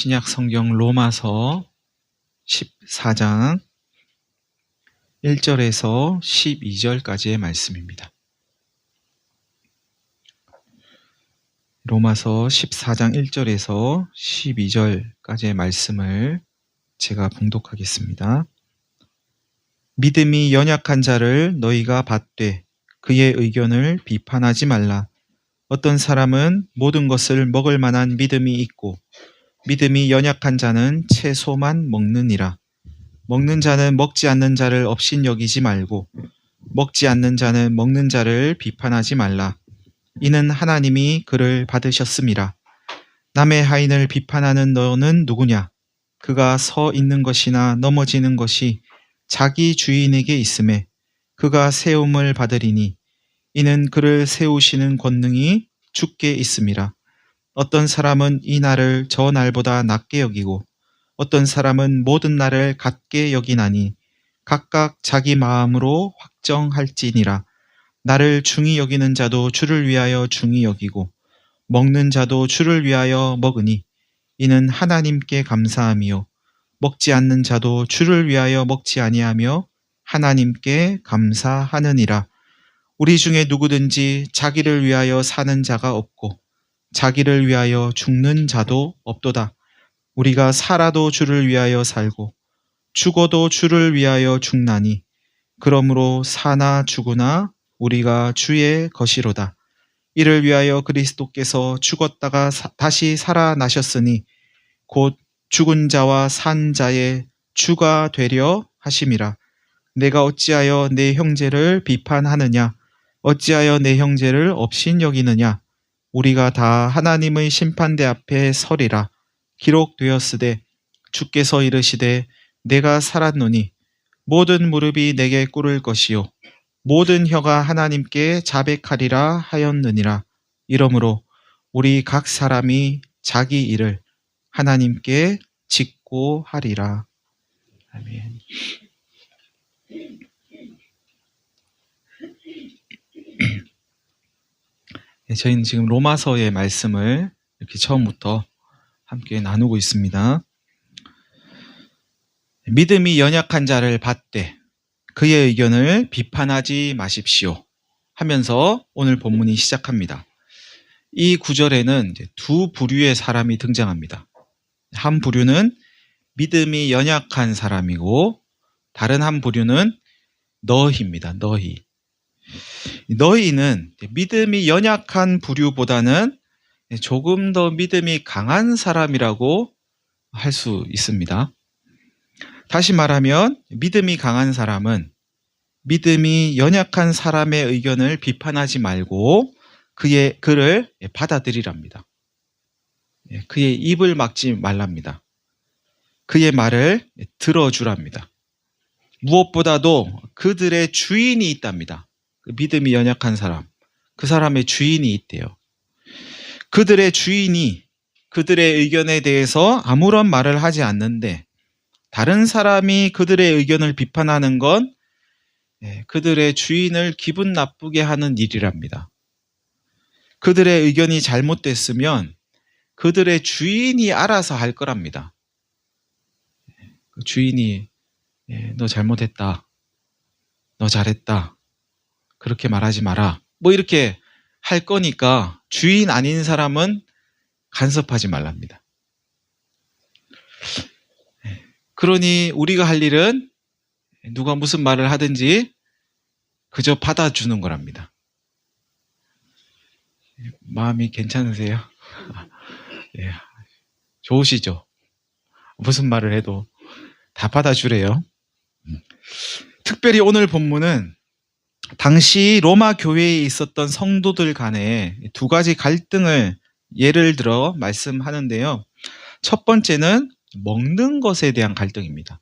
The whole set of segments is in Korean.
신약 성경 로마서 14장 1절에서 12절까지의 말씀입니다. 로마서 14장 1절에서 12절까지의 말씀을 제가 봉독하겠습니다. 믿음이 연약한 자를 너희가 받되 그의 의견을 비판하지 말라. 어떤 사람은 모든 것을 먹을 만한 믿음이 있고 믿음이 연약한 자는 채소만 먹느니라. 먹는 자는 먹지 않는 자를 업신여기지 말고 먹지 않는 자는 먹는 자를 비판하지 말라. 이는 하나님이 그를 받으셨음이라. 남의 하인을 비판하는 너는 누구냐? 그가 서 있는 것이나 넘어지는 것이 자기 주인에게 있음에 그가 세움을 받으리니 이는 그를 세우시는 권능이 주께 있음이라. 어떤 사람은 이 날을 저 날보다 낮게 여기고 어떤 사람은 모든 날을 같게 여기나니 각각 자기 마음으로 확정할지니라. 나를 중히 여기는 자도 주를 위하여 중히 여기고 먹는 자도 주를 위하여 먹으니 이는 하나님께 감사함이요 먹지 않는 자도 주를 위하여 먹지 아니하며 하나님께 감사하느니라. 우리 중에 누구든지 자기를 위하여 사는 자가 없고 자기를 위하여 죽는 자도 없도다. 우리가 살아도 주를 위하여 살고 죽어도 주를 위하여 죽나니 그러므로 사나 죽으나 우리가 주의 것이로다. 이를 위하여 그리스도께서 죽었다가 다시 살아나셨으니 곧 죽은 자와 산 자의 주가 되려 하심이라. 내가 어찌하여 내 형제를 비판하느냐? 어찌하여 내 형제를 업신여기느냐? 우리가 다 하나님의 심판대 앞에 서리라. 기록되었으되 주께서 이르시되 내가 살았노니 모든 무릎이 내게 꿇을 것이요 모든 혀가 하나님께 자백하리라 하였느니라. 이러므로 우리 각 사람이 자기 일을 하나님께 짓고 하리라. 아멘. 저희는 지금 로마서의 말씀을 이렇게 처음부터 함께 나누고 있습니다. 믿음이 연약한 자를 받되 그의 의견을 비판하지 마십시오 하면서 오늘 본문이 시작합니다. 이 구절에는 두 부류의 사람이 등장합니다. 한 부류는 믿음이 연약한 사람이고 다른 한 부류는 너희입니다. 너희는 믿음이 연약한 부류보다는 조금 더 믿음이 강한 사람이라고 할 수 있습니다. 다시 말하면 믿음이 강한 사람은 믿음이 연약한 사람의 의견을 비판하지 말고 그를 받아들이랍니다. 그의 입을 막지 말랍니다. 그의 말을 들어주랍니다. 무엇보다도 그들의 주인이 있답니다. 믿음이 연약한 사람, 그 사람의 주인이 있대요. 그들의 주인이 그들의 의견에 대해서 아무런 말을 하지 않는데 다른 사람이 그들의 의견을 비판하는 건 그들의 주인을 기분 나쁘게 하는 일이랍니다. 그들의 의견이 잘못됐으면 그들의 주인이 알아서 할 거랍니다. 주인이 너 잘못했다, 너 잘했다, 그렇게 말하지 마라, 뭐 이렇게 할 거니까 주인 아닌 사람은 간섭하지 말랍니다. 그러니 우리가 할 일은 누가 무슨 말을 하든지 그저 받아주는 거랍니다. 마음이 괜찮으세요? 좋으시죠? 무슨 말을 해도 다 받아주래요. 특별히 오늘 본문은 당시 로마 교회에 있었던 성도들 간에 두 가지 갈등을 예를 들어 말씀하는데요. 첫 번째는 먹는 것에 대한 갈등입니다.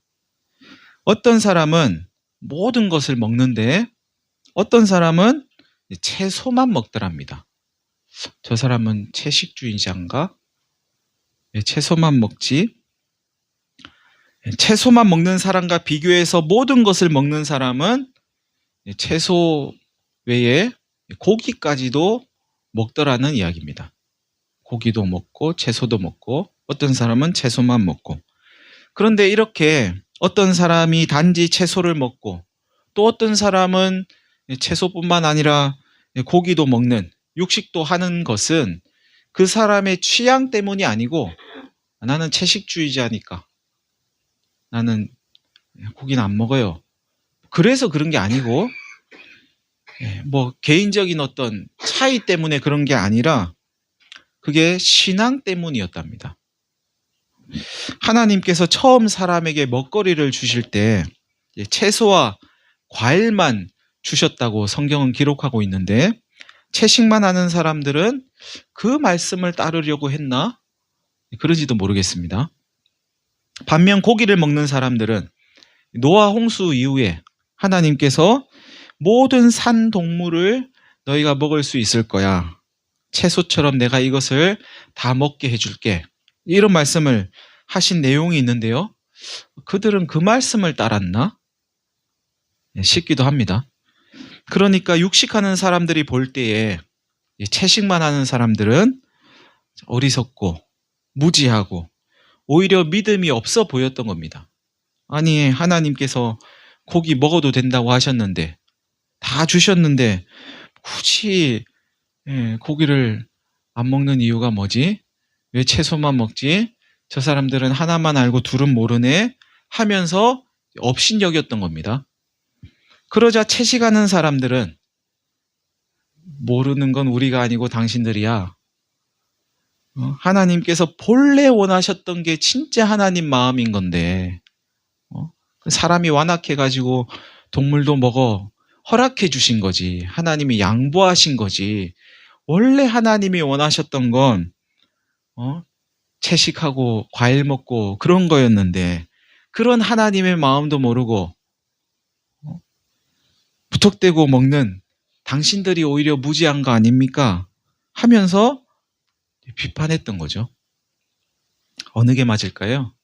어떤 사람은 모든 것을 먹는데 어떤 사람은 채소만 먹더랍니다. 저 사람은 채식주의자인가? 채소만 먹지? 채소만 먹는 사람과 비교해서 모든 것을 먹는 사람은 채소 외에 고기까지도 먹더라는 이야기입니다. 고기도 먹고 채소도 먹고 어떤 사람은 채소만 먹고. 그런데 이렇게 어떤 사람이 단지 채소를 먹고 또 어떤 사람은 채소뿐만 아니라 고기도 먹는, 육식도 하는 것은 그 사람의 취향 때문이 아니고 나는 채식주의자니까 나는 고기는 안 먹어요. 그래서 그런 게 아니고 뭐 개인적인 어떤 차이 때문에 그런 게 아니라 그게 신앙 때문이었답니다. 하나님께서 처음 사람에게 먹거리를 주실 때 채소와 과일만 주셨다고 성경은 기록하고 있는데 채식만 하는 사람들은 그 말씀을 따르려고 했나? 그러지도 모르겠습니다. 반면 고기를 먹는 사람들은 노아 홍수 이후에 하나님께서 모든 산 동물을 너희가 먹을 수 있을 거야. 채소처럼 내가 이것을 다 먹게 해줄게. 이런 말씀을 하신 내용이 있는데요. 그들은 그 말씀을 따랐나? 싶기도 합니다. 그러니까 육식하는 사람들이 볼 때에 채식만 하는 사람들은 어리석고 무지하고 오히려 믿음이 없어 보였던 겁니다. 아니, 하나님께서 고기 먹어도 된다고 하셨는데 다 주셨는데 굳이 고기를 안 먹는 이유가 뭐지? 왜 채소만 먹지? 저 사람들은 하나만 알고 둘은 모르네 하면서 업신여겼던 겁니다. 그러자 채식하는 사람들은 모르는 건 우리가 아니고 당신들이야. 하나님께서 본래 원하셨던 게 진짜 하나님 마음인 건데 사람이 완악해가지고 동물도 먹어 허락해 주신 거지. 하나님이 양보하신 거지. 원래 하나님이 원하셨던 건 채식하고 과일 먹고 그런 거였는데 그런 하나님의 마음도 모르고 무턱대고 먹는 당신들이 오히려 무지한 거 아닙니까? 하면서 비판했던 거죠. 어느 게 맞을까요?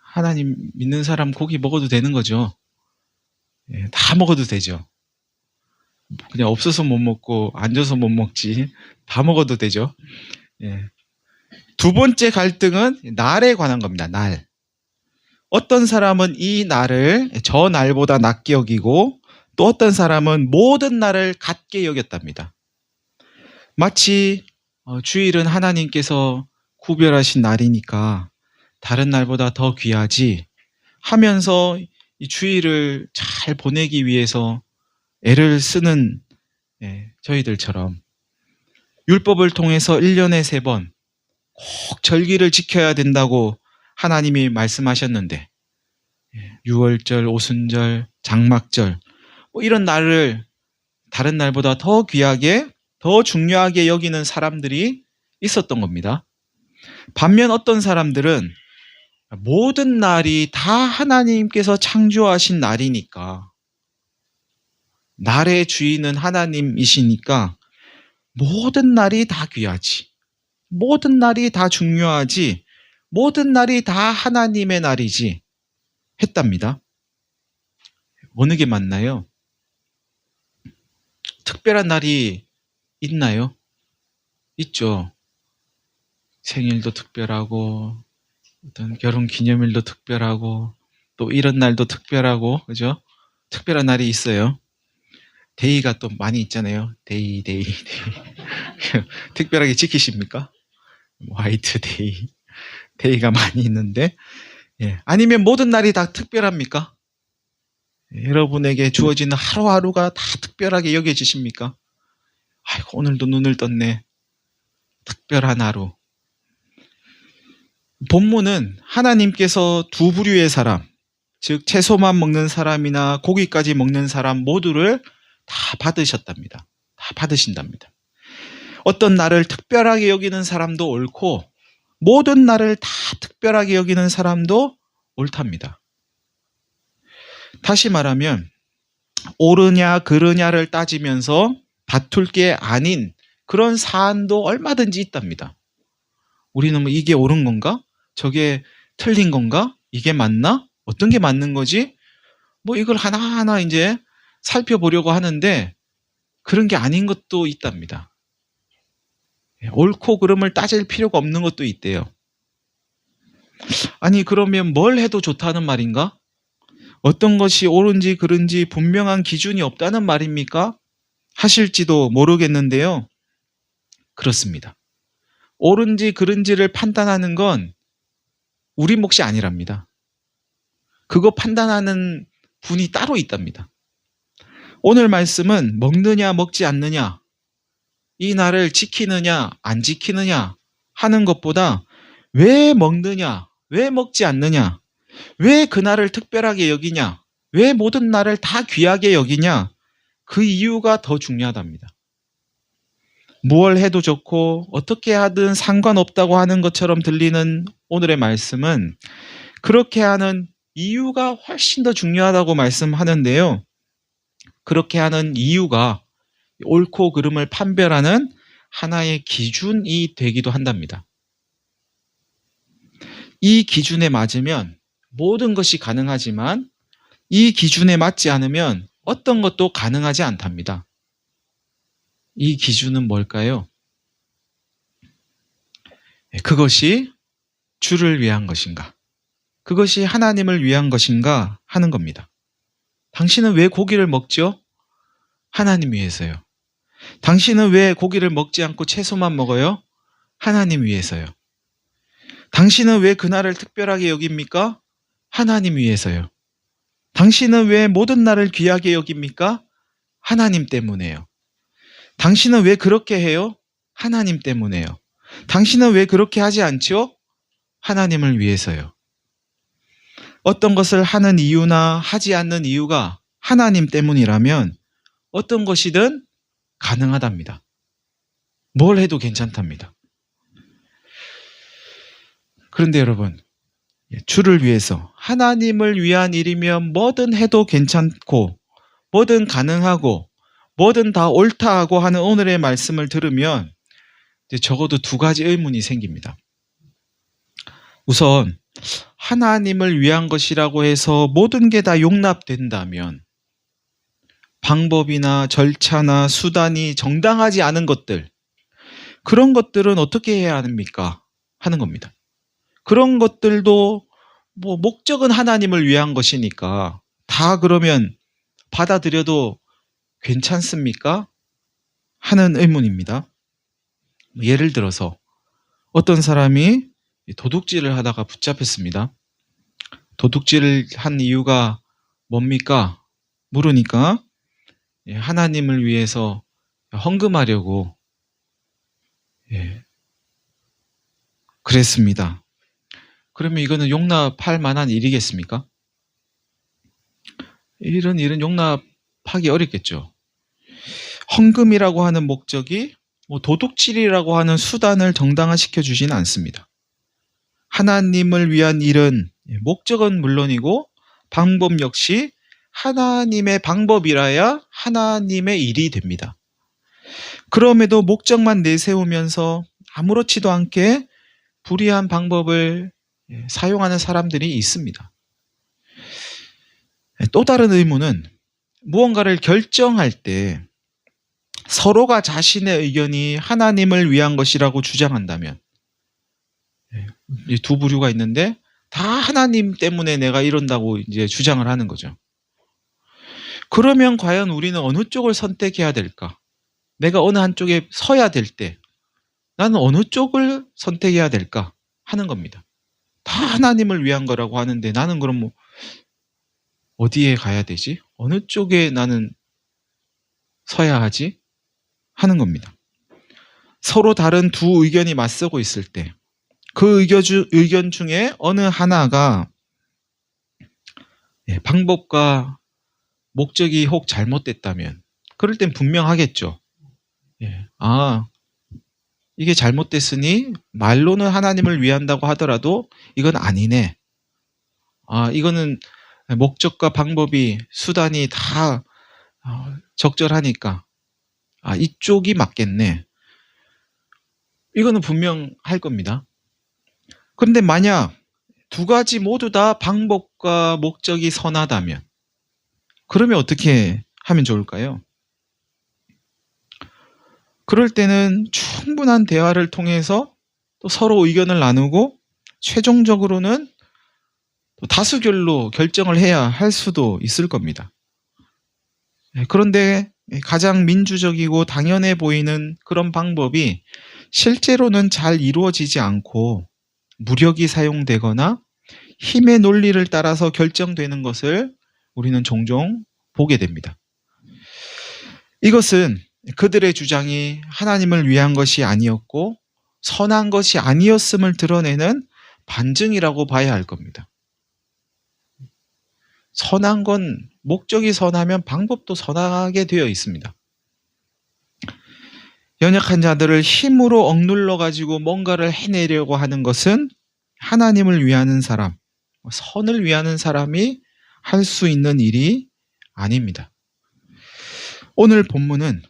하나님 믿는 사람 고기 먹어도 되는 거죠. 다 먹어도 되죠. 그냥 없어서 못 먹고 앉아서 못 먹지. 다 먹어도 되죠. 두 번째 갈등은 날에 관한 겁니다. 날. 어떤 사람은 이 날을 저 날보다 낮게 여기고 또 어떤 사람은 모든 날을 같게 여겼답니다. 마치 주일은 하나님께서 구별하신 날이니까 다른 날보다 더 귀하지 하면서 이 주일을 잘 보내기 위해서 애를 쓰는 저희들처럼 율법을 통해서 1년에 3번 꼭 절기를 지켜야 된다고 하나님이 말씀하셨는데 유월절, 오순절, 장막절 뭐 이런 날을 다른 날보다 더 귀하게 더 중요하게 여기는 사람들이 있었던 겁니다. 반면 어떤 사람들은 모든 날이 다 하나님께서 창조하신 날이니까 날의 주인은 하나님이시니까 모든 날이 다 귀하지. 모든 날이 다 중요하지. 모든 날이 다 하나님의 날이지. 했답니다. 어느 게 맞나요? 특별한 날이 있나요? 있죠. 생일도 특별하고, 어떤 결혼 기념일도 특별하고, 또 이런 날도 특별하고, 그죠? 특별한 날이 있어요. 데이가 또 많이 있잖아요. 데이. 특별하게 지키십니까? 화이트 데이. 데이가 많이 있는데, 아니면 모든 날이 다 특별합니까? 여러분에게 주어지는 하루하루가 다 특별하게 여겨지십니까? 아이고, 오늘도 눈을 떴네. 특별한 하루. 본문은 하나님께서 두 부류의 사람, 즉 채소만 먹는 사람이나 고기까지 먹는 사람 모두를 다 받으셨답니다. 다 받으신답니다. 어떤 날을 특별하게 여기는 사람도 옳고 모든 날을 다 특별하게 여기는 사람도 옳답니다. 다시 말하면 옳으냐 그르냐를 따지면서 다툴 게 아닌 그런 사안도 얼마든지 있답니다. 우리는 뭐 이게 옳은 건가? 저게 틀린 건가? 이게 맞나? 어떤 게 맞는 거지? 뭐 이걸 하나하나 이제 살펴보려고 하는데 그런 게 아닌 것도 있답니다. 옳고 그름을 따질 필요가 없는 것도 있대요. 아니 그러면 뭘 해도 좋다는 말인가? 어떤 것이 옳은지 그른지 분명한 기준이 없다는 말입니까? 하실지도 모르겠는데요. 그렇습니다. 옳은지 그른지를 판단하는 건 우리 몫이 아니랍니다. 그거 판단하는 분이 따로 있답니다. 오늘 말씀은 먹느냐 먹지 않느냐, 이 날을 지키느냐 안 지키느냐 하는 것보다 왜 먹느냐, 왜 먹지 않느냐, 왜 그날을 특별하게 여기냐, 왜 모든 날을 다 귀하게 여기냐, 그 이유가 더 중요하답니다. 무얼 해도 좋고 어떻게 하든 상관없다고 하는 것처럼 들리는 오늘의 말씀은 그렇게 하는 이유가 훨씬 더 중요하다고 말씀하는데요. 그렇게 하는 이유가 옳고 그름을 판별하는 하나의 기준이 되기도 한답니다. 이 기준에 맞으면 모든 것이 가능하지만 이 기준에 맞지 않으면 어떤 것도 가능하지 않답니다. 이 기준은 뭘까요? 그것이 주를 위한 것인가? 그것이 하나님을 위한 것인가 하는 겁니다. 당신은 왜 고기를 먹죠? 하나님 위해서요. 당신은 왜 고기를 먹지 않고 채소만 먹어요? 하나님 위해서요. 당신은 왜 그날을 특별하게 여깁니까? 하나님 위해서요. 당신은 왜 모든 날을 귀하게 여깁니까? 하나님 때문에요. 당신은 왜 그렇게 해요? 하나님 때문에요. 당신은 왜 그렇게 하지 않죠? 하나님을 위해서요. 어떤 것을 하는 이유나 하지 않는 이유가 하나님 때문이라면 어떤 것이든 가능하답니다. 뭘 해도 괜찮답니다. 그런데 여러분, 주를 위해서 하나님을 위한 일이면 뭐든 해도 괜찮고 뭐든 가능하고 뭐든 다 옳다 하고 하는 오늘의 말씀을 들으면 적어도 두 가지 의문이 생깁니다. 우선 하나님을 위한 것이라고 해서 모든 게 다 용납된다면 방법이나 절차나 수단이 정당하지 않은 것들, 그런 것들은 어떻게 해야 합니까? 하는 겁니다. 그런 것들도 목적은 하나님을 위한 것이니까 다 그러면 받아들여도 괜찮습니까? 하는 의문입니다. 예를 들어서 어떤 사람이 도둑질을 하다가 붙잡혔습니다. 도둑질을 한 이유가 뭡니까? 물으니까 하나님을 위해서 헌금하려고 그랬습니다. 그러면 이거는 용납할 만한 일이겠습니까? 이런 일은 용납하기 어렵겠죠. 헌금이라고 하는 목적이 도둑질이라고 하는 수단을 정당화시켜 주지는 않습니다. 하나님을 위한 일은 목적은 물론이고 방법 역시 하나님의 방법이라야 하나님의 일이 됩니다. 그럼에도 목적만 내세우면서 아무렇지도 않게 불의한 방법을 사용하는 사람들이 있습니다. 또 다른 의문은 무언가를 결정할 때 서로가 자신의 의견이 하나님을 위한 것이라고 주장한다면, 두 부류가 있는데 다 하나님 때문에 내가 이런다고 이제 주장을 하는 거죠. 그러면 과연 우리는 어느 쪽을 선택해야 될까? 내가 어느 한쪽에 서야 될 때 나는 어느 쪽을 선택해야 될까 하는 겁니다. 다 하나님을 위한 거라고 하는데 나는 그럼 어디에 가야 되지? 어느 쪽에 나는 서야 하지? 하는 겁니다. 서로 다른 두 의견이 맞서고 있을 때 그 의견 중에 어느 하나가 방법과 목적이 혹 잘못됐다면 그럴 땐 분명하겠죠. 이게 잘못됐으니 말로는 하나님을 위한다고 하더라도 이건 아니네. 이거는 목적과 방법이 수단이 다 적절하니까 이쪽이 맞겠네. 이거는 분명할 겁니다. 그런데 만약 두 가지 모두 다 방법과 목적이 선하다면 그러면 어떻게 하면 좋을까요? 그럴 때는 충분한 대화를 통해서 또 서로 의견을 나누고 최종적으로는 또 다수결로 결정을 해야 할 수도 있을 겁니다. 그런데 가장 민주적이고 당연해 보이는 그런 방법이 실제로는 잘 이루어지지 않고 무력이 사용되거나 힘의 논리를 따라서 결정되는 것을 우리는 종종 보게 됩니다. 이것은 그들의 주장이 하나님을 위한 것이 아니었고 선한 것이 아니었음을 드러내는 반증이라고 봐야 할 겁니다. 선한 건 목적이 선하면 방법도 선하게 되어 있습니다. 연약한 자들을 힘으로 억눌러 가지고 뭔가를 해내려고 하는 것은 하나님을 위하는 사람, 선을 위하는 사람이 할 수 있는 일이 아닙니다. 오늘 본문은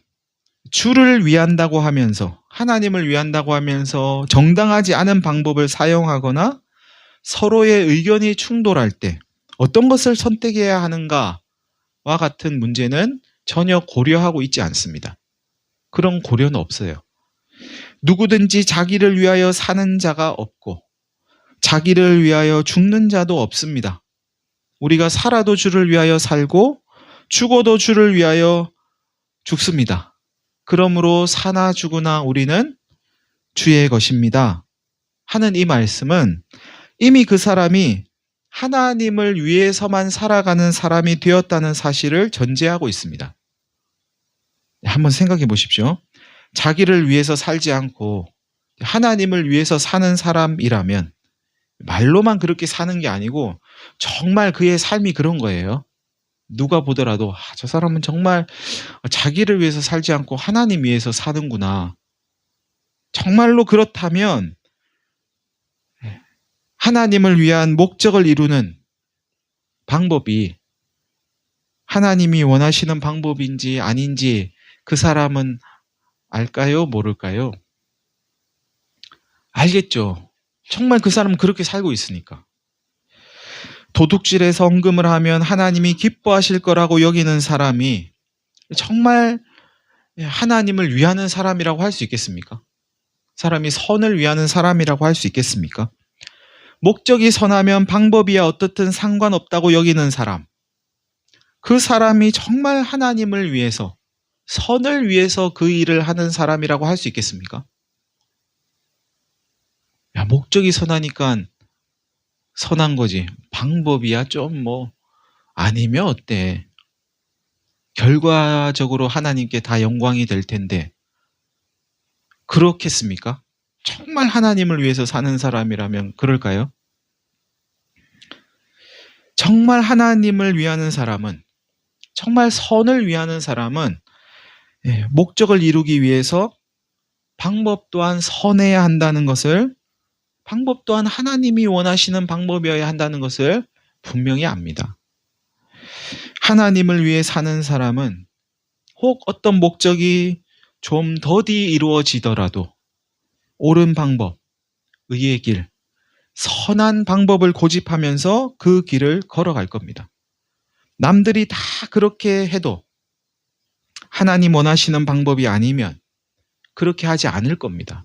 주를 위한다고 하면서, 하나님을 위한다고 하면서 정당하지 않은 방법을 사용하거나 서로의 의견이 충돌할 때 어떤 것을 선택해야 하는가와 같은 문제는 전혀 고려하고 있지 않습니다. 그런 고려는 없어요. 누구든지 자기를 위하여 사는 자가 없고 자기를 위하여 죽는 자도 없습니다. 우리가 살아도 주를 위하여 살고 죽어도 주를 위하여 죽습니다. 그러므로 사나 죽으나 우리는 주의 것입니다. 하는 이 말씀은 이미 그 사람이 하나님을 위해서만 살아가는 사람이 되었다는 사실을 전제하고 있습니다. 한번 생각해 보십시오. 자기를 위해서 살지 않고 하나님을 위해서 사는 사람이라면 말로만 그렇게 사는 게 아니고 정말 그의 삶이 그런 거예요. 누가 보더라도 저 사람은 정말 자기를 위해서 살지 않고 하나님 위해서 사는구나. 정말로 그렇다면 하나님을 위한 목적을 이루는 방법이 하나님이 원하시는 방법인지 아닌지 그 사람은 알까요? 모를까요? 알겠죠. 정말 그 사람은 그렇게 살고 있으니까. 도둑질에 성금을 하면 하나님이 기뻐하실 거라고 여기는 사람이 정말 하나님을 위하는 사람이라고 할 수 있겠습니까? 사람이 선을 위하는 사람이라고 할 수 있겠습니까? 목적이 선하면 방법이야 어떻든 상관없다고 여기는 사람. 그 사람이 정말 하나님을 위해서, 선을 위해서 그 일을 하는 사람이라고 할 수 있겠습니까? 야, 목적이 선하니까 선한 거지. 방법이야 좀 아니면 어때? 결과적으로 하나님께 다 영광이 될 텐데 그렇겠습니까? 정말 하나님을 위해서 사는 사람이라면 그럴까요? 정말 하나님을 위하는 사람은, 정말 선을 위하는 사람은 목적을 이루기 위해서 방법 또한 선해야 한다는 것을, 방법 또한 하나님이 원하시는 방법이어야 한다는 것을 분명히 압니다. 하나님을 위해 사는 사람은 혹 어떤 목적이 좀 더디 이루어지더라도 옳은 방법, 의의 길, 선한 방법을 고집하면서 그 길을 걸어갈 겁니다. 남들이 다 그렇게 해도 하나님 원하시는 방법이 아니면 그렇게 하지 않을 겁니다.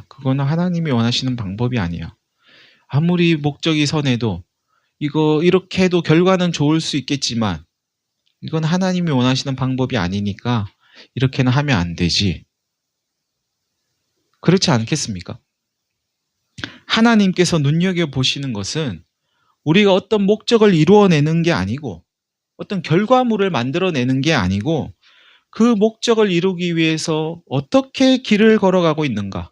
그거는 하나님이 원하시는 방법이 아니야. 아무리 목적이 선해도 이거 이렇게 해도 결과는 좋을 수 있겠지만 이건 하나님이 원하시는 방법이 아니니까 이렇게는 하면 안 되지. 그렇지 않겠습니까? 하나님께서 눈여겨보시는 것은 우리가 어떤 목적을 이루어내는 게 아니고 어떤 결과물을 만들어내는 게 아니고 그 목적을 이루기 위해서 어떻게 길을 걸어가고 있는가,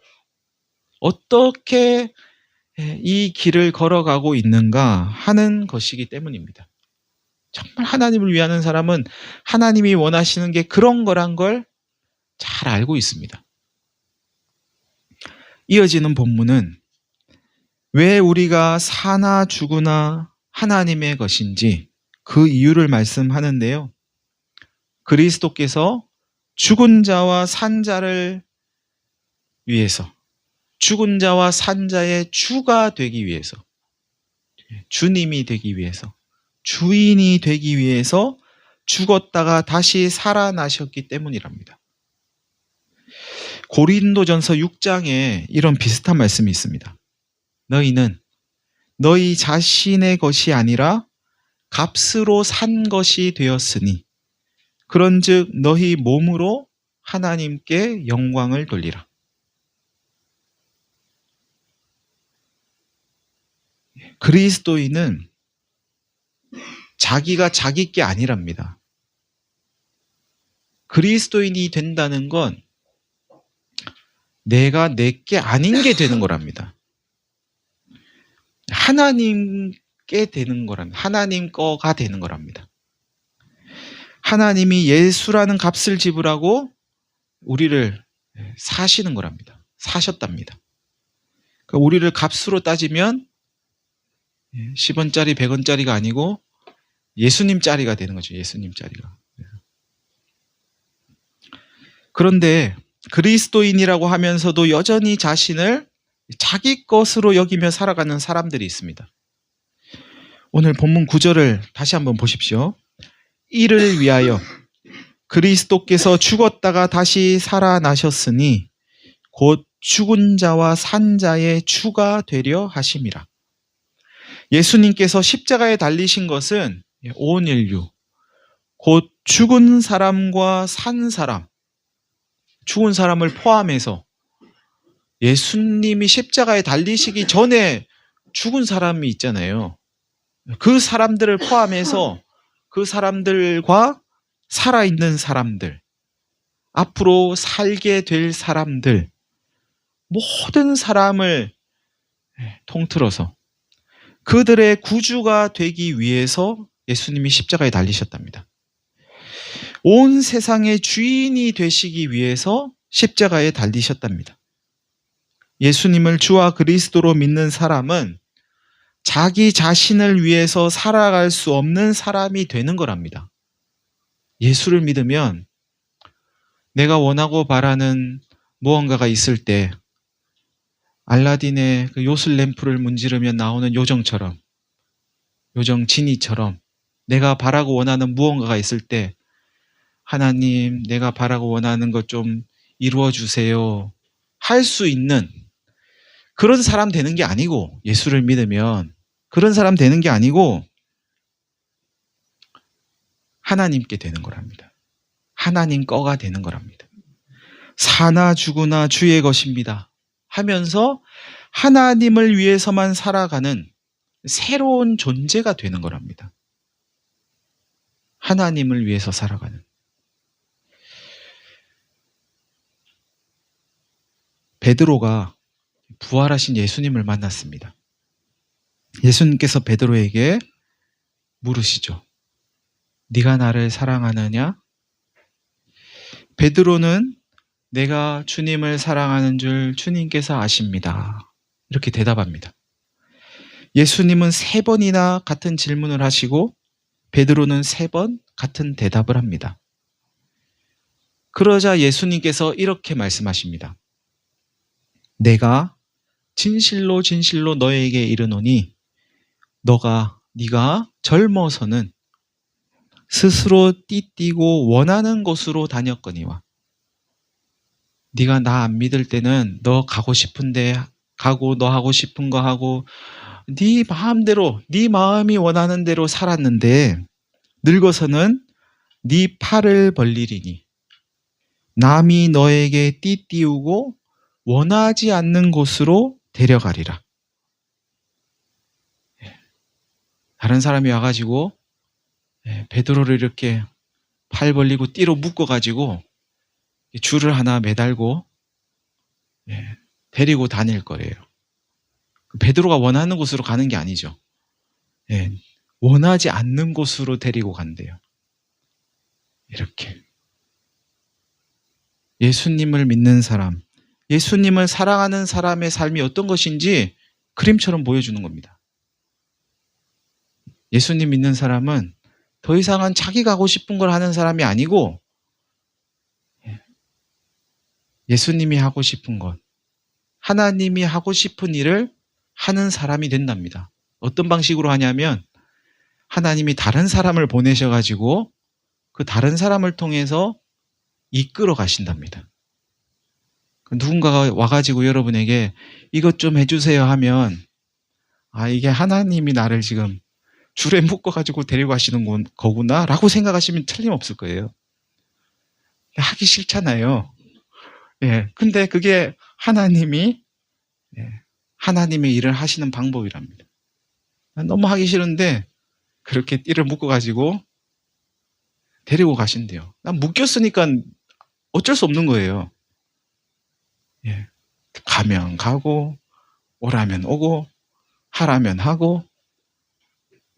어떻게 이 길을 걸어가고 있는가 하는 것이기 때문입니다. 정말 하나님을 위하는 사람은 하나님이 원하시는 게 그런 거란 걸 잘 알고 있습니다. 이어지는 본문은 왜 우리가 사나 죽으나 하나님의 것인지 그 이유를 말씀하는데요. 그리스도께서 죽은 자와 산 자를 위해서, 죽은 자와 산 자의 주가 되기 위해서, 주님이 되기 위해서, 주인이 되기 위해서 죽었다가 다시 살아나셨기 때문이랍니다. 고린도전서 6장에 이런 비슷한 말씀이 있습니다. 너희는 너희 자신의 것이 아니라 값으로 산 것이 되었으니 그런즉 너희 몸으로 하나님께 영광을 돌리라. 그리스도인은 자기가 자기 게 아니랍니다. 그리스도인이 된다는 건 내가 내 게 아닌 게 되는 거랍니다. 하나님께 되는 거랍니다. 하나님 거가 되는 거랍니다. 하나님이 예수라는 값을 지불하고 우리를 사시는 거랍니다. 사셨답니다. 그러니까 우리를 값으로 따지면 10원짜리, 100원짜리가 아니고 예수님짜리가 되는 거죠. 예수님짜리가. 그런데 그리스도인이라고 하면서도 여전히 자신을 자기 것으로 여기며 살아가는 사람들이 있습니다. 오늘 본문 9절을 다시 한번 보십시오. 이를 위하여 그리스도께서 죽었다가 다시 살아나셨으니 곧 죽은 자와 산 자의 주가 되려 하심이라. 예수님께서 십자가에 달리신 것은 온 인류, 곧 죽은 사람과 산 사람, 죽은 사람을 포함해서 예수님이 십자가에 달리시기 전에 죽은 사람이 있잖아요. 그 사람들을 포함해서 그 사람들과 살아있는 사람들, 앞으로 살게 될 사람들, 모든 사람을 통틀어서 그들의 구주가 되기 위해서 예수님이 십자가에 달리셨답니다. 온 세상의 주인이 되시기 위해서 십자가에 달리셨답니다. 예수님을 주와 그리스도로 믿는 사람은 자기 자신을 위해서 살아갈 수 없는 사람이 되는 거랍니다. 예수를 믿으면 내가 원하고 바라는 무언가가 있을 때 알라딘의 그 요술 램프를 문지르면 나오는 요정 지니처럼 내가 바라고 원하는 무언가가 있을 때 하나님, 내가 바라고 원하는 것 좀 이루어 주세요 할 수 있는 그런 사람 되는 게 아니고, 예수를 믿으면 그런 사람 되는 게 아니고 하나님께 되는 거랍니다. 하나님 거가 되는 거랍니다. 사나 죽으나 주의 것입니다 하면서 하나님을 위해서만 살아가는 새로운 존재가 되는 거랍니다. 하나님을 위해서 살아가는. 베드로가 부활하신 예수님을 만났습니다. 예수님께서 베드로에게 물으시죠. 네가 나를 사랑하느냐? 베드로는 내가 주님을 사랑하는 줄 주님께서 아십니다. 이렇게 대답합니다. 예수님은 3번이나 같은 질문을 하시고 베드로는 3번 같은 대답을 합니다. 그러자 예수님께서 이렇게 말씀하십니다. 내가 진실로 진실로 너에게 이르노니 네가 젊어서는 스스로 띠띠고 원하는 곳으로 다녔거니와 네가 나 안 믿을 때는 너 가고 싶은데 가고 너 하고 싶은 거 하고 네 마음대로 네 마음이 원하는 대로 살았는데 늙어서는 네 팔을 벌리리니 남이 너에게 띠띠우고 원하지 않는 곳으로 데려가리라. 다른 사람이 와가지고 베드로를 이렇게 팔 벌리고 띠로 묶어가지고 줄을 하나 매달고 데리고 다닐 거래요. 베드로가 원하는 곳으로 가는 게 아니죠. 원하지 않는 곳으로 데리고 간대요. 이렇게. 예수님을 믿는 사람, 예수님을 사랑하는 사람의 삶이 어떤 것인지 그림처럼 보여주는 겁니다. 예수님 믿는 사람은 더 이상은 자기가 하고 싶은 걸 하는 사람이 아니고 예수님이 하고 싶은 것, 하나님이 하고 싶은 일을 하는 사람이 된답니다. 어떤 방식으로 하냐면 하나님이 다른 사람을 보내셔가지고 그 다른 사람을 통해서 이끌어 가신답니다. 누군가가 와가지고 여러분에게 이것 좀 해주세요 하면, 아, 이게 하나님이 나를 지금 줄에 묶어가지고 데리고 가시는 거구나 라고 생각하시면 틀림없을 거예요. 하기 싫잖아요. 예. 근데 그게 하나님이, 예, 하나님의 일을 하시는 방법이랍니다. 너무 하기 싫은데 그렇게 띠를 묶어가지고 데리고 가신대요. 난 묶였으니까 어쩔 수 없는 거예요. 예. 가면 가고, 오라면 오고, 하라면 하고,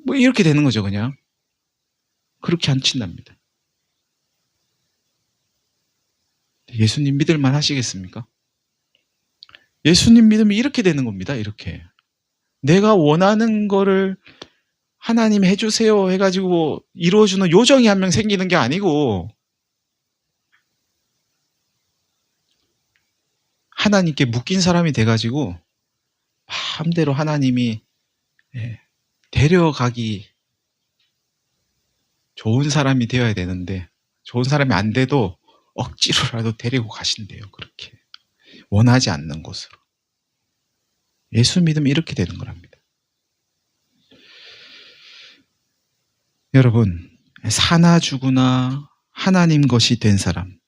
뭐 이렇게 되는 거죠, 그냥. 그렇게 안 친답니다. 예수님 믿을만 하시겠습니까? 예수님 믿으면 이렇게 되는 겁니다, 이렇게. 내가 원하는 거를 하나님 해주세요 해가지고 이루어주는 요정이 한 명 생기는 게 아니고, 하나님께 묶인 사람이 돼가지고 마음대로 하나님이, 예, 데려가기 좋은 사람이 되어야 되는데, 좋은 사람이 안 돼도 억지로라도 데리고 가신대요. 그렇게 원하지 않는 곳으로. 예수 믿으면 이렇게 되는 거랍니다. 여러분, 사나 죽으나 하나님 것이 된 사람,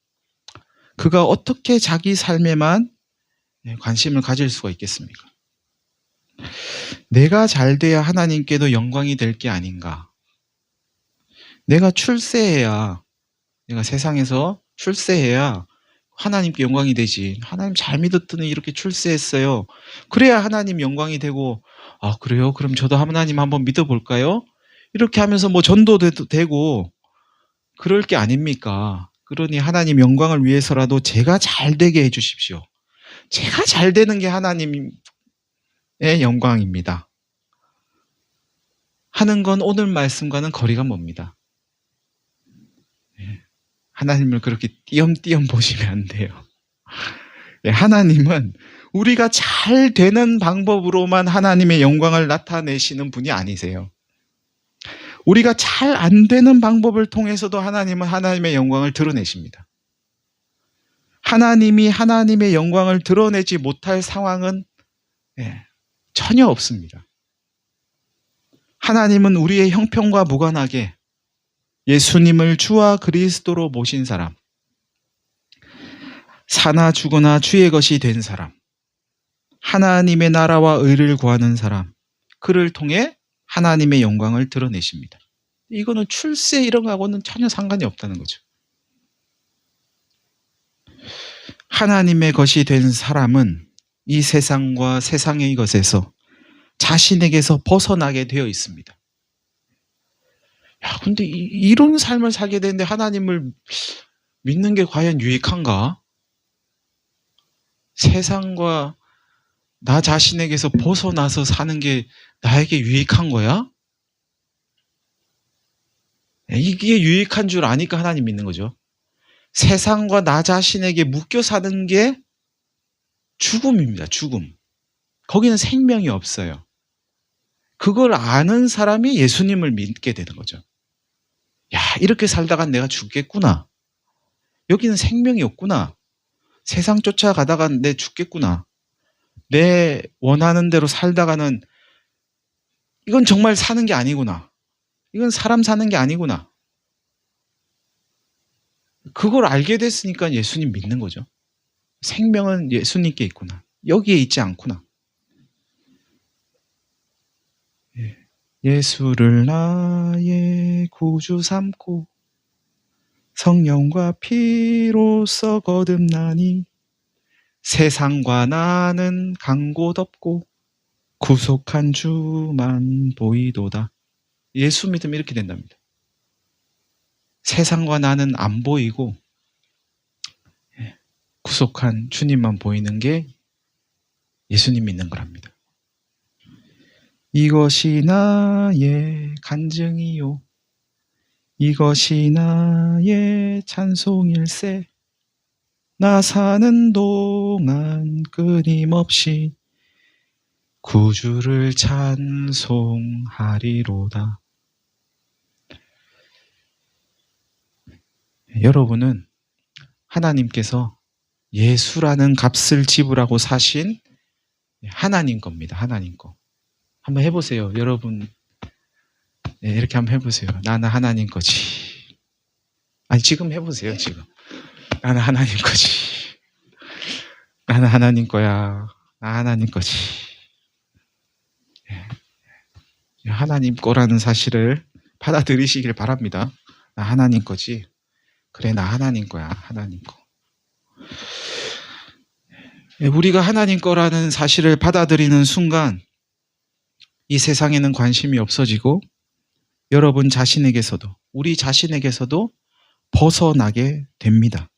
그가 어떻게 자기 삶에만 관심을 가질 수가 있겠습니까? 내가 잘 돼야 하나님께도 영광이 될 게 아닌가. 내가 출세해야, 내가 세상에서 출세해야 하나님께 영광이 되지. 하나님 잘 믿었더니 이렇게 출세했어요. 그래야 하나님 영광이 되고, 아, 그래요? 그럼 저도 하나님 한번 믿어볼까요? 이렇게 하면서 뭐 전도도 되고, 그럴 게 아닙니까? 그러니 하나님 영광을 위해서라도 제가 잘 되게 해주십시오. 제가 잘 되는 게 하나님의 영광입니다. 하는 건 오늘 말씀과는 거리가 멉니다. 하나님을 그렇게 띄엄띄엄 보시면 안 돼요. 하나님은 우리가 잘 되는 방법으로만 하나님의 영광을 나타내시는 분이 아니세요. 우리가 잘 안 되는 방법을 통해서도 하나님은 하나님의 영광을 드러내십니다. 하나님이 하나님의 영광을 드러내지 못할 상황은 전혀 없습니다. 하나님은 우리의 형편과 무관하게 예수님을 주와 그리스도로 모신 사람, 사나 죽으나 주의 것이 된 사람, 하나님의 나라와 의를 구하는 사람, 그를 통해 하나님의 영광을 드러내십니다. 이거는 출세 이런 거하고는 전혀 상관이 없다는 거죠. 하나님의 것이 된 사람은 이 세상과 세상의 것에서 자신에게서 벗어나게 되어 있습니다. 야, 근데 이런 삶을 살게 되는데 하나님을 믿는 게 과연 유익한가? 세상과 나 자신에게서 벗어나서 사는 게 나에게 유익한 거야? 이게 유익한 줄 아니까 하나님 믿는 거죠. 세상과 나 자신에게 묶여 사는 게 죽음입니다. 죽음. 거기는 생명이 없어요. 그걸 아는 사람이 예수님을 믿게 되는 거죠. 야, 이렇게 살다가 내가 죽겠구나. 여기는 생명이 없구나. 세상 쫓아가다가 내 죽겠구나. 내 원하는 대로 살다가는 이건 정말 사는 게 아니구나. 이건 사람 사는 게 아니구나. 그걸 알게 됐으니까 예수님 믿는 거죠. 생명은 예수님께 있구나. 여기에 있지 않구나. 예수를 나의 구주 삼고 성령과 피로써 거듭나니 세상과 나는 강고 덮고 구속한 주만 보이도다. 예수 믿으면 이렇게 된답니다. 세상과 나는 안 보이고 구속한 주님만 보이는 게 예수님 믿는 거랍니다. 이것이 나의 간증이요, 이것이 나의 찬송일세. 나 사는 동안 끊임없이 구주를 찬송하리로다. 여러분은 하나님께서 예수라는 값을 지불하고 사신 하나님 겁니다. 하나님 거. 한번 해보세요. 여러분, 이렇게 한번 해보세요. 나는 하나님 거지. 아니, 지금 해보세요. 지금. 나는 하나님 거지. 나는 하나님 거야. 나 하나님 거지. 하나님 거라는 사실을 받아들이시길 바랍니다. 나 하나님 거지. 그래, 나 하나님 거야. 하나님 거. 우리가 하나님 거라는 사실을 받아들이는 순간 이 세상에는 관심이 없어지고 여러분 자신에게서도, 우리 자신에게서도 벗어나게 됩니다.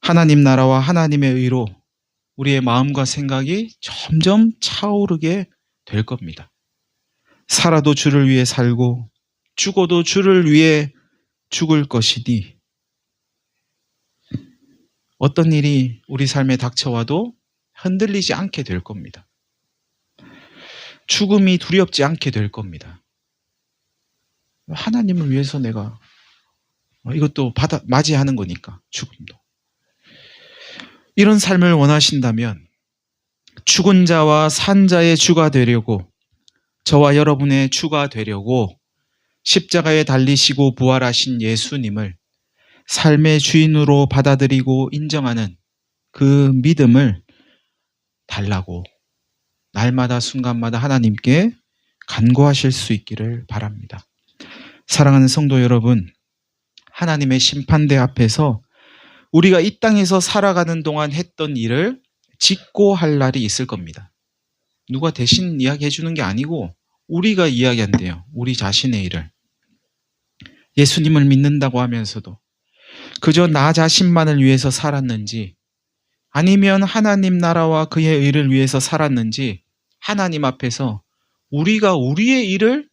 하나님 나라와 하나님의 의로 우리의 마음과 생각이 점점 차오르게 될 겁니다. 살아도 주를 위해 살고 죽어도 주를 위해 죽을 것이니 어떤 일이 우리 삶에 닥쳐와도 흔들리지 않게 될 겁니다. 죽음이 두렵지 않게 될 겁니다. 하나님을 위해서 내가 이것도 맞이하는 거니까, 죽음도. 이런 삶을 원하신다면 죽은 자와 산 자의 주가 되려고, 저와 여러분의 주가 되려고 십자가에 달리시고 부활하신 예수님을 삶의 주인으로 받아들이고 인정하는 그 믿음을 달라고 날마다 순간마다 하나님께 간구하실 수 있기를 바랍니다. 사랑하는 성도 여러분, 하나님의 심판대 앞에서 우리가 이 땅에서 살아가는 동안 했던 일을 짓고 할 날이 있을 겁니다. 누가 대신 이야기해 주는 게 아니고 우리가 이야기한대요. 우리 자신의 일을. 예수님을 믿는다고 하면서도 그저 나 자신만을 위해서 살았는지 아니면 하나님 나라와 그의 의를 위해서 살았는지 하나님 앞에서 우리가 우리의 일을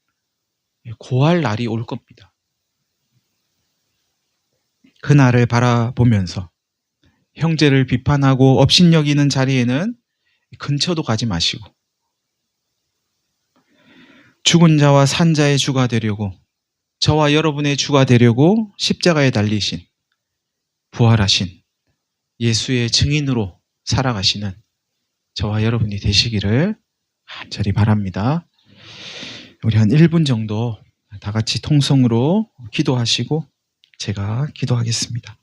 고할 날이 올 겁니다. 그날을 바라보면서 형제를 비판하고 업신여기는 자리에는 근처도 가지 마시고 죽은 자와 산 자의 주가 되려고, 저와 여러분의 주가 되려고 십자가에 달리신, 부활하신 예수의 증인으로 살아가시는 저와 여러분이 되시기를 간절히 바랍니다. 우리 한 1분 정도 다 같이 통성으로 기도하시고 제가 기도하겠습니다.